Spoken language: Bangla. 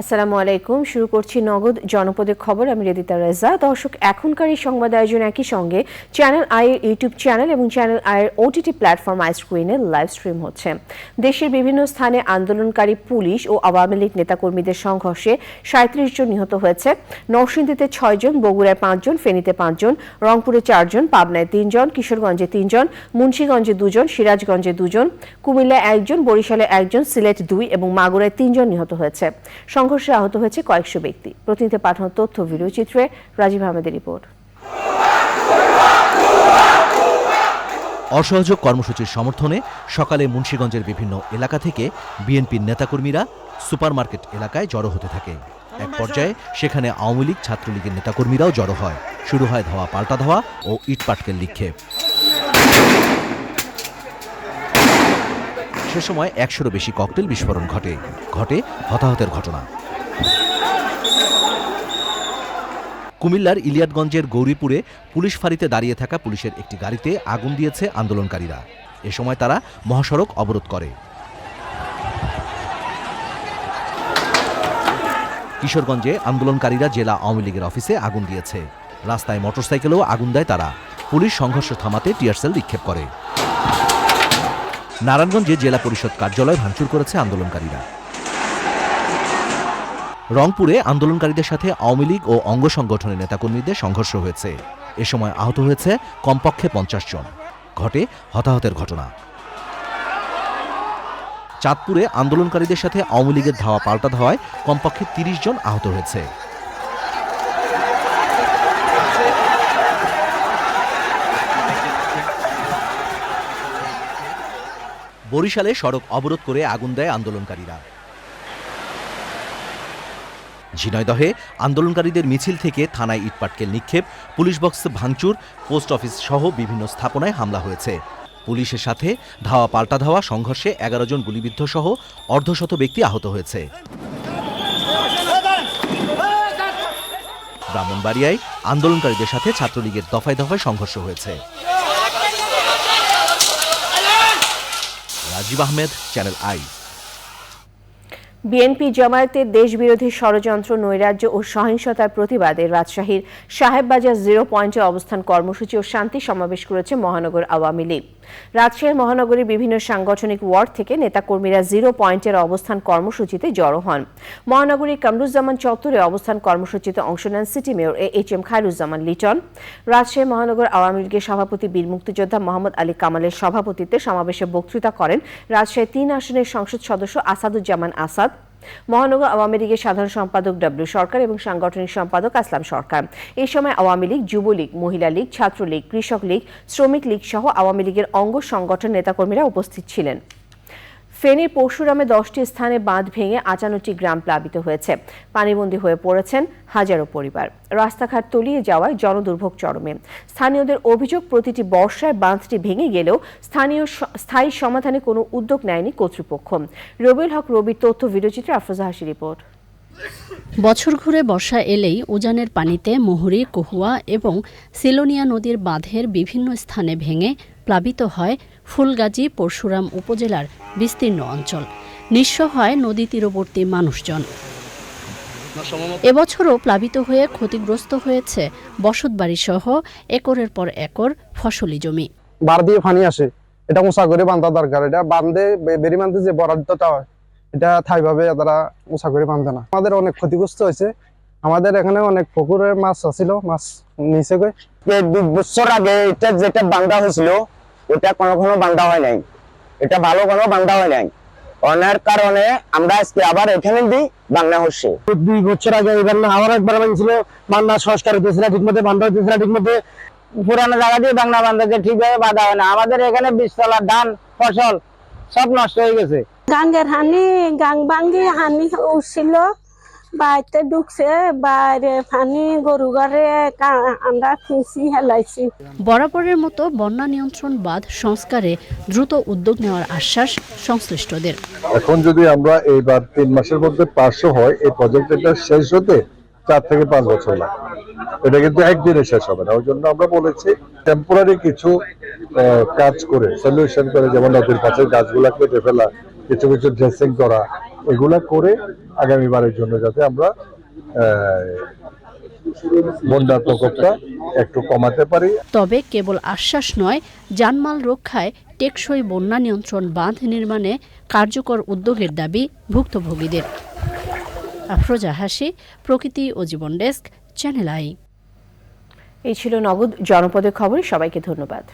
আসসালামু আলাইকুম। শুরু করছি নগদ জনপদের খবর। আমি রেদিতা রেজা। দর্শক, এখনকার এই সংবাদ আয়োজন একই সঙ্গে চ্যানেল আই এর ইউটিউব চ্যানেল এবং চ্যানেল আই এর ওটিটি প্ল্যাটফর্ম আই স্ক্রিনে লাইভ স্ট্রিম হচ্ছে। দেশের বিভিন্ন স্থানে আন্দোলনকারী পুলিশ ও আওয়ামী লীগ নেতাকর্মীদের সংঘর্ষে ৩৭ জন নিহত হয়েছে। নরসিংদীতে ৬ জন, বগুড়ায় ৫ জন, ফেনীতে ৫ জন, রংপুরে ৪ জন, পাবনায় ৩ জন, কিশোরগঞ্জে ৩ জন, মুন্সিগঞ্জে ২ জন, সিরাজগঞ্জে ২ জন, কুমিল্লায় ১ জন, বরিশালে ১ জন, সিলেট ২ এবং মাগুরায় ৩ জন নিহত হয়েছে। সংঘর্ষে আহত হয়েছে কয়েকশো ব্যক্তি। প্রতিনিধিদের পাঠানো তথ্য ভিডিও চিত্রে রাজীব আহমেদের রিপোর্ট। অসহযোগ কর্মসূচির সমর্থনে সকালে মুন্সিগঞ্জের বিভিন্ন এলাকা থেকে বিএনপির নেতাকর্মীরা সুপারমার্কেট এলাকায় জড়ো হতে থাকে। এক পর্যায়ে সেখানে আওয়ামী লীগ, ছাত্রলীগের নেতাকর্মীরাও জড়ো হয়। শুরু হয় ধাওয়া পাল্টা ধাওয়া ও ইটপাটকেল নিক্ষেপ। সে সময় ১০০-রও বেশি ককটেল বিস্ফোরণ ঘটে হতাহতের ঘটনা। কুমিল্লার ইলিয়াটগঞ্জের গৌরীপুরে পুলিশ ফাঁড়িতে দাঁড়িয়ে থাকা পুলিশের একটি গাড়িতে আগুন দিয়েছে আন্দোলনকারীরা। এ সময় তারা মহাসড়ক অবরোধ করে। কিশোরগঞ্জে আন্দোলনকারীরা জেলা আওয়ামী লীগের অফিসে আগুন দিয়েছে। রাস্তায় মোটরসাইকেলেও আগুন দেয় তারা। পুলিশ সংঘর্ষ থামাতে টিয়ারশেল নিক্ষেপ করে। নারায়ণগঞ্জে জেলা পরিষদ কার্যালয় ভাঙচুর করেছে আন্দোলনকারীরা। রংপুরে আন্দোলনকারীদের সাথে আওয়ামী লীগ ও অঙ্গ সংগঠনের নেতাকর্মীদের সংঘর্ষ হয়েছে। এ সময় আহত হয়েছে কমপক্ষে ৫০ জন। ঘটে হতাহতের ঘটনা। চাঁদপুরে আন্দোলনকারীদের সাথে আওয়ামী লীগের ধাওয়া পাল্টা ধাওয়ায় কমপক্ষে ৩০ জন আহত হয়েছে। বরিশালে সড়ক অবরোধ করে আগুন দেয় আন্দোলনকারীরা। ঝিনাইদহে আন্দোলনকারীদের মিছিল থেকে থানায় ইটপাটকেল নিক্ষেপ, পুলিশ বক্স ভাঙচুর, পোস্ট অফিস সহ বিভিন্ন স্থাপনায় হামলা হয়েছে। পুলিশের সাথে ধাওয়া পাল্টা ধাওয়া সংঘর্ষে ১১ জন গুলিবিদ্ধ সহ অর্ধশত ব্যক্তি আহত হয়েছে। ব্রাহ্মণবাড়িয়ায় আন্দোলনকারীদের সাথে ছাত্রলীগের দফায় দফায় সংঘর্ষ হয়েছে। Rajib Ahmed, channel I. বিএনপি জামায়াতের দেশবিরোধী ষড়যন্ত্র, নৈরাজ্য ও সহিংসতার প্রতিবাদে রাজশাহীর সাহেববাজার 0 পয়েন্টে অবস্থান কর্মসূচি ও শান্তি সমাবেশ করেছে মহানগর আওয়ামী লীগ। রাজশাহী মহানগরীর বিভিন্ন সাংগঠনিক ওয়ার্ড থেকে নেতাকর্মীরা 0 পয়েন্টের অবস্থান কর্মসূচিতে জড়ো হন। মহানগরীর কামরুজ্জামান চত্বরে অবস্থান কর্মসূচিতে অংশ নেন city mayor AHM Khairuzzaman Liton. Rajshahi মহানগর আওয়ামী লীগের সভাপতি বীর মুক্তিযোদ্ধা মোহাম্মদ আলী কামালের সভাপতিত্বে সমাবেশে বক্তৃতা করেন রাজশাহী ৩ আসনের সংসদ সদস্য আসাদুজ্জামান আসাদ, মহানগর আওয়ামী লীগের সাধারণ সম্পাদক ডব্লিউ সরকার এবং সাংগঠনিক সম্পাদক আসলাম সরকার। এই সময় আওয়ামী লীগ, যুবলীগ, মহিলা লীগ, ছাত্রলীগ, কৃষক লীগ, শ্রমিক লীগ সহ আওয়ামী লীগের অঙ্গ সংগঠন নেতাকর্মীরা উপস্থিত ছিলেন। ফেনীর পরশুরামে 10টি স্থানে বাঁধ ভেঙে ৫৮টি গ্রাম প্লাবিত হয়েছে। পানিবন্দী হয়ে পড়েছেন হাজারো পরিবার। রাস্তাঘাট তলিয়ে যাওয়ায় জনদুর্ভোগ চরমে। স্থানীয়দের অভিযোগ, প্রতিটি বর্ষায় বাঁধটি ভেঙে গেলেও স্থায়ী সমাধানে কোনো উদ্যোগ নেয়নি কর্তৃপক্ষ। রবিউল হক রবির তথ্য ভিডিওচিত্রে আফরোজা হাসি রিপোর্ট। বছর ঘুরে বর্ষা এলেই উজানের পানিতে মুহুরী, কহুয়া এবং সিলোনিয়া নদীর বাঁধের বিভিন্ন স্থানে ভেঙে প্লাবিত হয় ফুলগাজী, পরশুরাম উপজেলার বিস্তীর্ণ অঞ্চল। নিঃস্ব হয় নদী তীরবর্তী মানুষজন। এবছরও প্লাবিত হয়ে ক্ষতিগ্রস্ত হয়েছে বসতবাড়ি সহ একরের পর একর ফসলি জমি। বার দিয়ে পানি আসে, এটা উঁচা করে বাঁধা দরকার। এটা বাঁধে বেরি বাঁধে যে বরাদ্দটা হয় এটা ঠাইভাবে তারা উঁচা করে বাঁধে না। আমাদের অনেক ক্ষতিগ্রস্ত হয়েছে। আমাদের এখানে অনেক পুকুরে মাছ আছিল, মাছ নিচে গিয়ে ২ বছর আগে এটা যেটা বান্ধা হয়েছিল ওটা কোনো বান্ধা হয় নাই। এটা ভালো কোনো বান্ধা হয় নাই। অনেক কারণে আমরা আজকে আবার এখানে দিই বাংলা হচ্ছে। ২ বছর আগে আবার একবার বাঁধছিল, বান্ধা সংস্কার হতেছিল ঠিক মতো, বান্ধা হতেছিল ঠিক মতো। পুরানো জায়গা দিয়ে বাংলা বান্ধাকে ঠিকভাবে বাঁধা হয় না। আমাদের এখানে ২০ তলার ধান ফসল সব নষ্ট হয়ে গেছে। গাঙ্গের হানি, গাং ভাঙ্গি হানি উঠছিল, বাড়িতে ঢুকছে, বাইরে পানি গরু ঘরে আমরা খুঁজছি হেলাইছি। বরাবরের মতো বন্যা নিয়ন্ত্রণ বাঁধ সংস্কারে দ্রুত উদ্যোগ নেওয়ার আশ্বাস সংশ্লিষ্টদের। এখন যদি আমরা এইবার 3 মাসের মধ্যে পাশও হয়, এই প্রজেক্টটা শেষ হতে 4 থেকে 5 বছর লাগে। এটা কিন্তু একদিনে শেষ হবে না। ওই জন্য আমরা বলেছি টেম্পোরারি কিছু কাজ করে, সলিউশন করে, যেমন নদীর পাশের গাছগুলা কেটে ফেলা, কিছু কিছু ড্রেসিং করা, এগুলা করে আগামীবারের জন্য যাতে আমরা বন্যার প্রকোপটা একটু কমাতে পারি। তবে কেবল আশ্বাস নয়, জানমাল রক্ষায় টেকসই বন্যা নিয়ন্ত্রণ বাঁধ নির্মাণে কার্যকর উদ্যোগের দাবি ভুক্তভোগীদের। আফরোজা হাসি, প্রকৃতি ও জীবন ডেস্ক, চ্যানেল আই। এই ছিল নগদ জনপদের খবর। সবাইকে ধন্যবাদ।